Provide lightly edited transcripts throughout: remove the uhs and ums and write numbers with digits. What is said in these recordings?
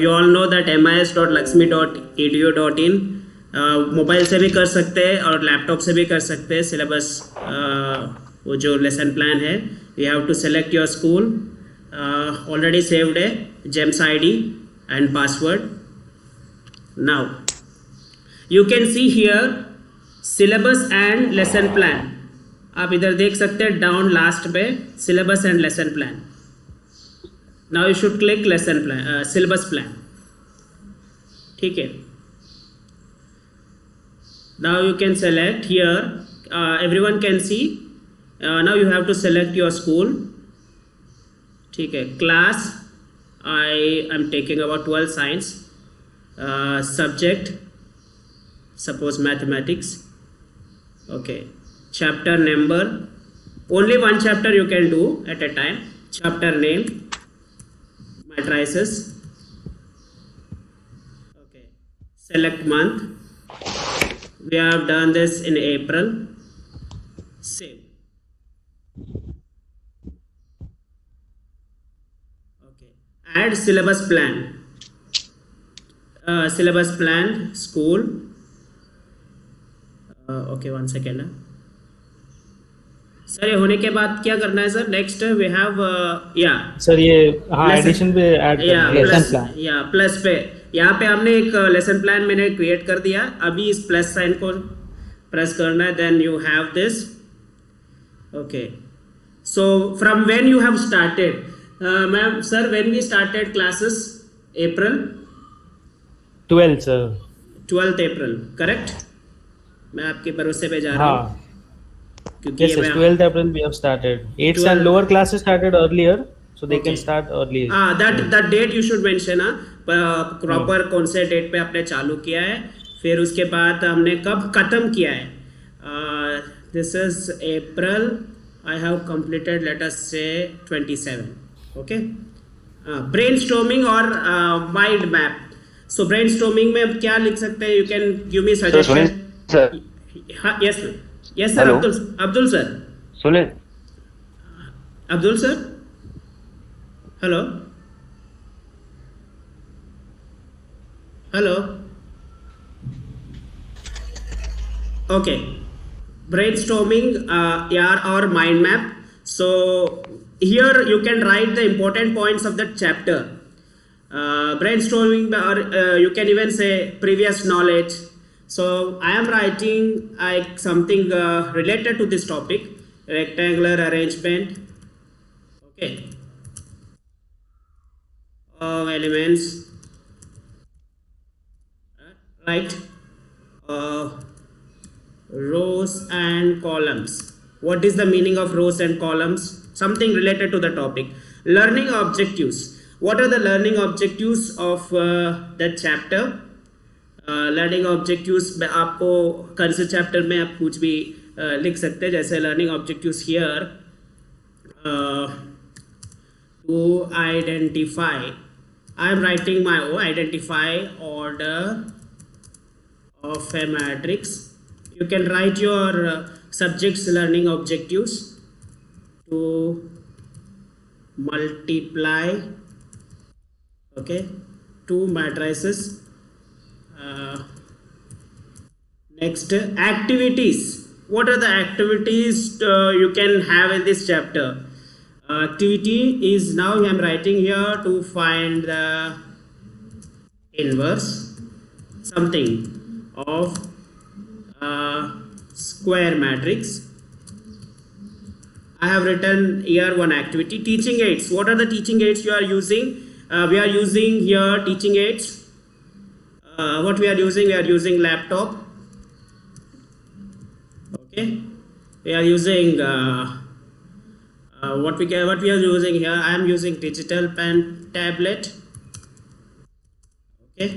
you all know that mis.lakshmi.edu.in mobile से भी कर सकते हैं और लैपटॉप से भी कर सकते हैं. सिलेबस वो जो लेसन प्लान है, you have to select your school. Already saved a GEMS ID and password. Now you can see here syllabus and lesson plan. आप इधर देख सकते हैं डाउन लास्ट पे syllabus and lesson plan. Now you should click lesson plan, syllabus plan. ठीक है. Now you can select here. Everyone can see. Now you have to select your school. ठीक है. Class I am taking about 12 science. Subject suppose mathematics. Okay. Chapter number, only one chapter you can do at a time. Chapter name, matrices. Okay. Select month. We have done this in April. Save. Okay. Add syllabus plan. Syllabus plan, school. Okay, one second. Sir ये होने के बाद क्या करना है sir? Next we have या sir ये हाँ एडिशन पे ऐड लेसन प्लान या प्लस पे यहाँ पे हमने एक लेसन प्लान मैंने क्रिएट कर दिया. अभी इस प्लस साइन को प्रेस करना है. Then you have this. Okay. So from when you have started ma'am sir? When we started classes? April 12 sir. 12th April correct? मैं आपके भरोसे पे जा रहा हूँ. हाँ. Yes, yes, 12th April we have started. 8th and lower classes started earlier, so they can start early. that date you should mention. Proper कौन से डेट पे आपने चालू किया है, फिर उसके बाद हमने कब खत्म किया है. This is April. I have completed let us से 27. ओके. ब्रेनस्टॉर्मिंग और माइंड मैप. सो ब्रेनस्टॉर्मिंग में अब क्या लिख सकते हैं? You can give me suggestion. Yes yes sir. Abdul sir. सुने Abdul sir. Hello hello. Okay. brainstorming or mind map. So here you can write the important points of the chapter. Brainstorming or you can even say previous knowledge. So I am writing something related to this topic, rectangular arrangement. Okay. Elements. Right. Rows and columns. What is the meaning of rows and columns? Something related to the topic. Learning objectives. What are the learning objectives of that chapter? Learning objectives में आपको कौन से chapter में आप कुछ भी लिख सकते हैं. जैसे learning objectives here to identify. I am writing my own. Identify order of a matrix. You can write your subjects learning objectives to multiply okay 2 matrices. Next, activities. What are the activities you can have in this chapter? Activity is, now I am writing here to find the inverse something of square matrix. I have written here one activity. Teaching aids. What are the teaching aids you are using? We are using here teaching aids. What we are using laptop. Okay, we are using what we are using here. I am using digital pen tablet. Okay,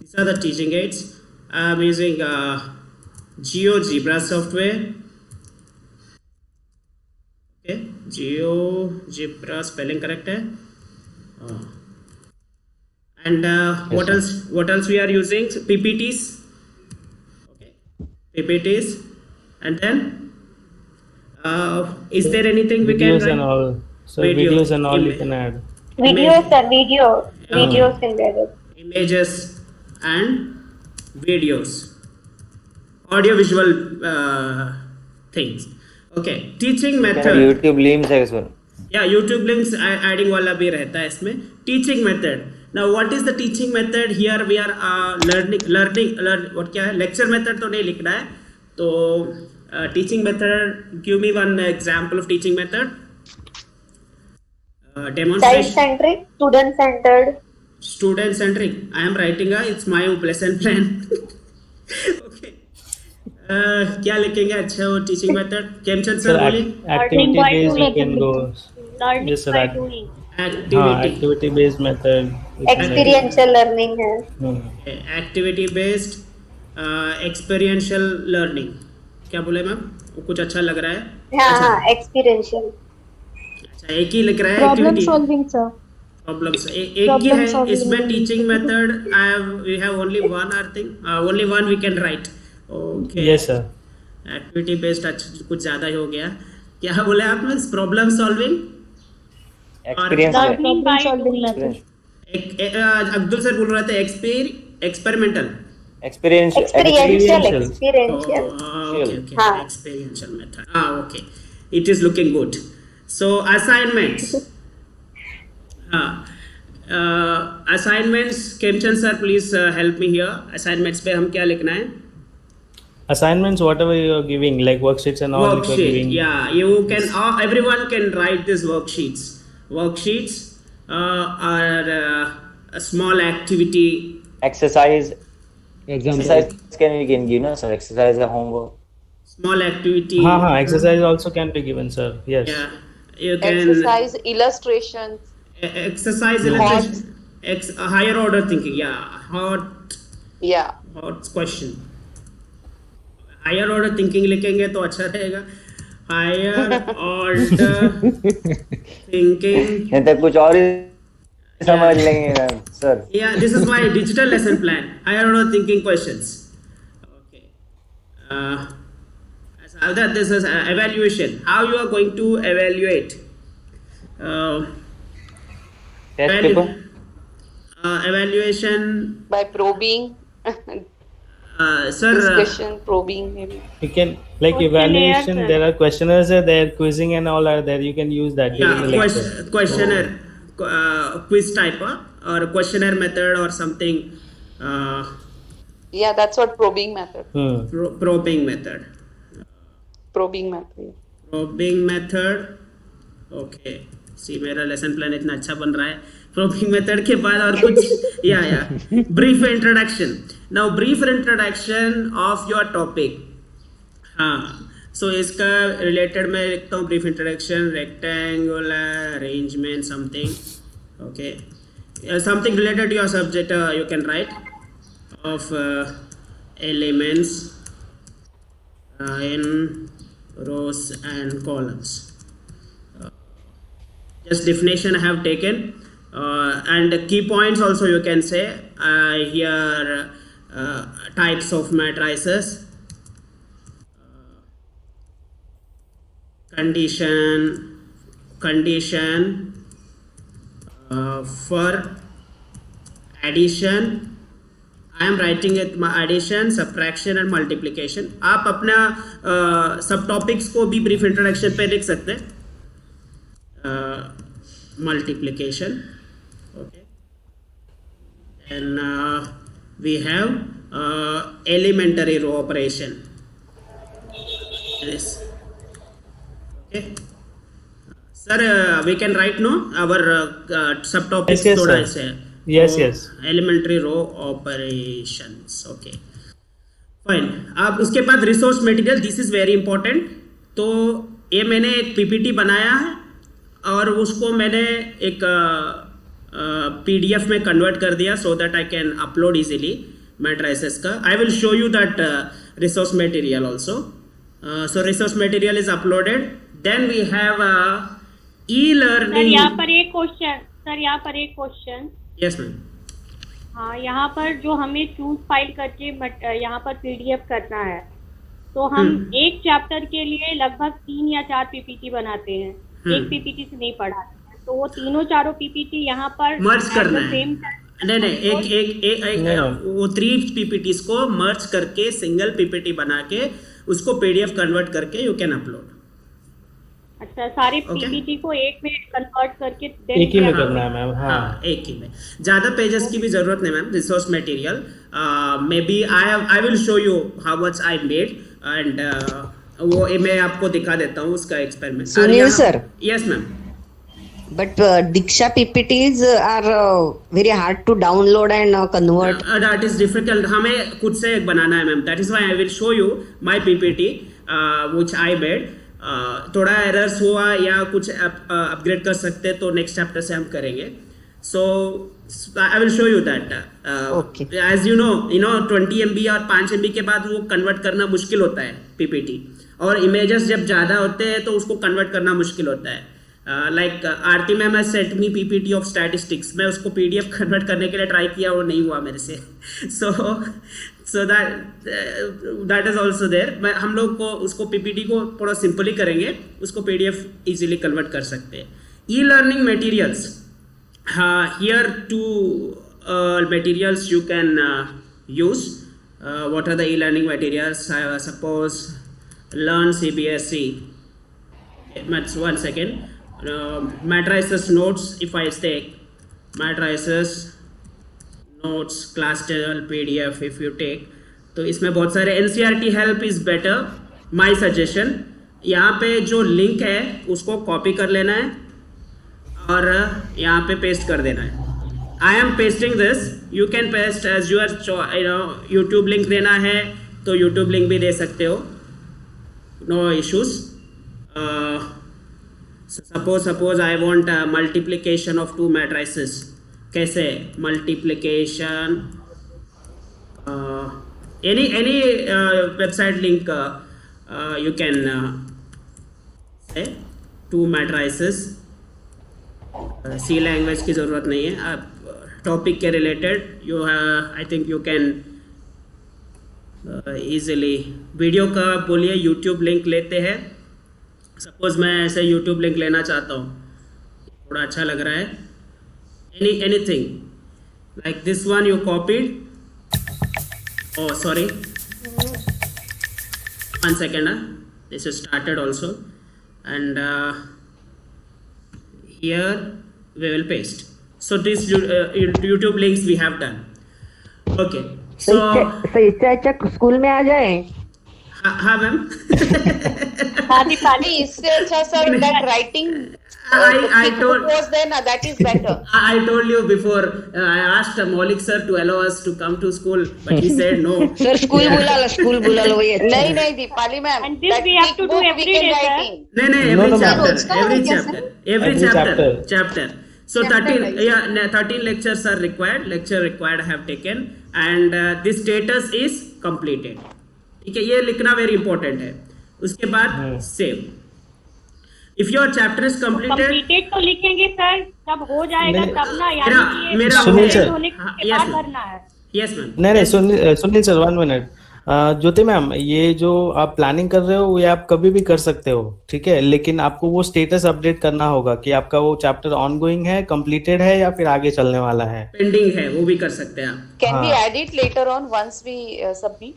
these are the teaching aids. I am using GeoGebra software. Okay, GeoGebra spelling correct है. And what else we are using? PPTs. Okay, PPTs. And then is there anything we can videos and all. So videos and all you can add. Videos and video. Videos can be added. Images and videos, audio visual things. Okay, teaching method. YouTube links as well. Yeah, YouTube links adding वाला भी रहता है इसमें. Teaching method. Now what is the teaching method? Here we are learn what क्या है, lecture method तो नहीं लिखना है. तो teaching method, give me one example of teaching method. Demonstration. Child-centric, student-centered. Student-centric. I am writing it's my lesson plan. Okay. क्या लिखेंगे अच्छा वो teaching method? Kemchand sir बोलिए. Activity based you can go. Learning Yes, sir. by doing. Activity based method. Experiential learning है. Activity based experiential learning. क्या बोले ma'am? कुछ अच्छा लग रहा है? हाँ, experiential. अच्छा, एक ही लिख रहा है Problem activity. solving, sir. Problems. एक ही है इसमें teaching method. We have only one only one we can write. Okay. Yes, sir. Activity based अच्छा कुछ ज़्यादा ही हो गया. क्या बोले आपने? Problem solving. Experience. Learning by doing. Abdul sir बोल रहे थे experimental. Experiential. Experiential. Okay. हाँ. Experiential method. Okay. It is looking good. So assignments. Assignments. Kemchand sir, please help me here. Assignments पे हम क्या लिखना है? Assignments, whatever you are giving, like worksheets and all you are Worksheet. giving. Yeah, you can. Everyone can write these worksheets. Worksheets are a small activity. Exercise. Example. Exercise can we can give, no sir? Exercise is homework. Small activity. Exercise also can be given, sir. Yes. Yeah, you can. Exercise, illustrations. Exercise illustration. Higher order thinking. Yeah, hot Yeah. question. Higher order thinking लिखेंगे तो अच्छा रहेगा. Higher order thinking. नहीं तो कुछ और ही समझ लेंगे sir. Yeah, this is my digital lesson plan. Higher order thinking questions. Okay. This is evaluation. How you are going to evaluate? Test paper. Evaluation. By probing. Sir. Discussion, probing maybe. You can, like evaluation, there are questionnaires are there, quizzing and all are there. You can use that during the lecture. Questionnaire, quiz type or questionnaire method or something. Yeah, that's what probing method. Probing method. Probing method. Probing method. Okay. See, मेरा lesson plan इतना अच्छा बन रहा है. Probing method के बाद और कुछ yeah. Brief introduction. Now brief introduction of your topic. हाँ. So इसका related मैं लिखता हूँ brief introduction, rectangular arrangement something. Okay. Something related to your subject you can write of elements in rows and columns. Just definition I have taken and key points also you can say here. Types of matrices, condition for addition. I am writing it addition, subtraction and multiplication. आप अपना सब topics को भी brief introduction पे लिख सकते हैं. Multiplication. Okay. And we have elementary row operation. Yes. Okay. Sir, we can write no our subtopics. Yes, थोड़ा sir. ऐसे. Yes, yes. Elementary row operations. Okay. Fine. अब उसके बाद resource material. This is very important. तो ये मैंने एक PPT बनाया है और उसको मैंने एक PDF में कन्वर्ट कर दिया so that I can upload easily matrices का. I will show you that resource material also. So resource material is uploaded. Then we have e-learning. Sir यहाँ पर एक क्वेश्चन. Yes ma'am. हाँ, यहाँ पर जो हमें चूज फाइल करके यहाँ पर PDF करना है तो हम एक चैप्टर के लिए लगभग 3 या 4 PPT बनाते हैं. एक PPT से नहीं पढ़ाते हैं. तो वो तीनों चारों पीपीटी यहाँ पर मर्ज करना है। सेम नहीं एक वो 3 PPTs को मर्ज करके सिंगल PPT बना के उसको PDF कन्वर्ट करके यू कैन अपलोड। अच्छा, सारे Okay. पीपीटी को एक में कन्वर्ट करके एक ही में करना है मैम। हाँ एक ही में, ज़्यादा पेजेस की भी ज़रूरत नहीं ma'am. Resource material maybe I will show you how much I made and वो मैं आपको दिखा देता हूँ उसका experiment. Sunil sir, yes ma'am. but Diksha PPTs are very hard to download and convert. That is difficult. हमें खुद से एक बनाना है ma'am. That is why I will show you my PPT which I made. थोड़ा एरर्स हुआ या कुछ upgrade कर सकते तो नेक्स्ट चैप्टर से हम करेंगे। So I will show you that. Okay. As you know 20 MB और 5 MB के बाद वो कन्वर्ट करना मुश्किल होता है PPT, और इमेजेस जब ज़्यादा होते हैं तो उसको कन्वर्ट करना मुश्किल होता है। Like Aarti ma'am has sent me PPT of statistics, मैं उसको PDF कन्वर्ट करने के लिए ट्राई किया, वो नहीं हुआ मेरे से। So that is also there. हम लोग को उसको PPT को थोड़ा सिंपली करेंगे, उसको PDF इजीली कन्वर्ट कर सकते हैं। E learning materials, here 2 materials you can use. What are the e-learning materials? Suppose Learn CBSE. One second. Matrices notes, if I take matrices notes class table PDF if you take, तो इसमें बहुत सारे NCERT help is better, my suggestion। यहाँ पे जो link है उसको copy कर लेना है और यहाँ पे पेस्ट कर देना है। I am pasting this, you can paste as your YouTube link देना है तो YouTube link भी दे सकते हो, no issues। Suppose I want multiplication of 2 matrices। कैसे multiplication? Any website link you can say 2 matrices। C language की ज़रूरत नहीं है, आप टॉपिक के related you I think you can easily. Video का बोलिए यूट्यूब लिंक लेते हैं। सपोज मैं ऐसे यूट्यूब लिंक लेना चाहता हूँ, थोड़ा अच्छा लग रहा है। Anything like this one you copied, oh sorry, one second, this is started also, and here we will paste. So this YouTube links we have done. Okay, so इससे स्कूल में आ जाए। हाँ मैम। हाँ दीपाली, इससे अच्छा sir that writing I told was then that is better. I told you before, I asked Maulik sir to allow us to come to school, but he said no. Sir school बुला लो वही अच्छा। नहीं Deepali ma'am, And this we have to do every day, sir. नहीं, every chapter. So 13 lectures are required. Lecture required I have taken, and this status is completed. ठीक है, ये लिखना very important है। उसके बाद save. If your chapter is completed तो लिखेंगे सर, जब हो जाएगा तब ना, यानी मेरा सुनील सर, होने के बाद करना है। Yes ma'am. नहीं सुनील सर 1 मिनट। ज्योति मैम, ये जो आप प्लानिंग कर रहे हो ये आप कभी भी कर सकते हो, ठीक है, लेकिन आपको वो स्टेटस अपडेट करना होगा कि आपका वो चैप्टर ऑनगोइंग है, कंप्लीटेड है या फिर आगे चलने वाला है, पेंडिंग है, वो भी कर सकते हैं आप। Can we add it later on once we submit?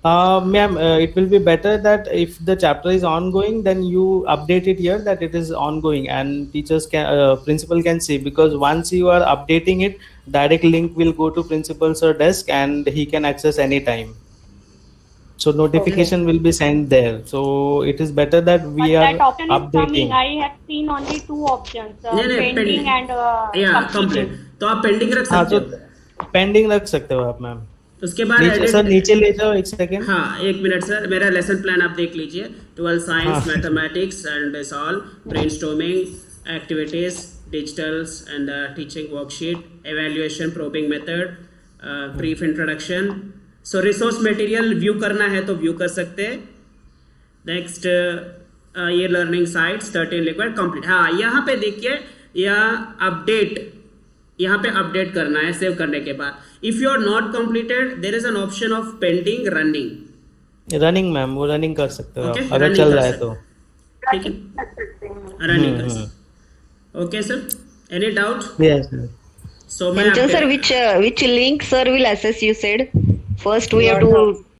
Ma'am, it will be better that if the chapter is ongoing, then you update it here that it is ongoing, and teachers can, principal can see, because once you are updating it, direct link will go to principal's desk and he can access anytime. So notification will be sent there. So it is better that we But are that option is updating. coming. I have seen only 2 options, नहीं, pending and complete. completed. तो आप pending रख हाँ, सकते तो हो। Pending रख सकते हो आप मैम। उसके बाद सर नीचे ले जाओ एक सेकेंड। हाँ 1 मिनट सर, मेरा लेसन प्लान आप देख लीजिए। 12 science, mathematics and this all, brainstorming activities, digitals and teaching worksheet, evaluation, probing method, brief introduction. So resource material view करना है तो व्यू कर सकते हैं। नेक्स्ट ये लर्निंग साइट्स 13 लिक्विड कंप्लीट। हाँ यहाँ पे देखिए, यहाँ पे अपडेट करना है सेव करने के बाद। If you are not completed, there is an option of pending running ma'am, वो रनिंग कर सकते हो Okay, अगर running चल कर रहा है सकते तो। ठीक है, रनिंग कर सकते। Okay, sir. Any doubt? Yes, sir. So मैं Chanchal sir, आपके which link sir will assess? You said first we have No, no. to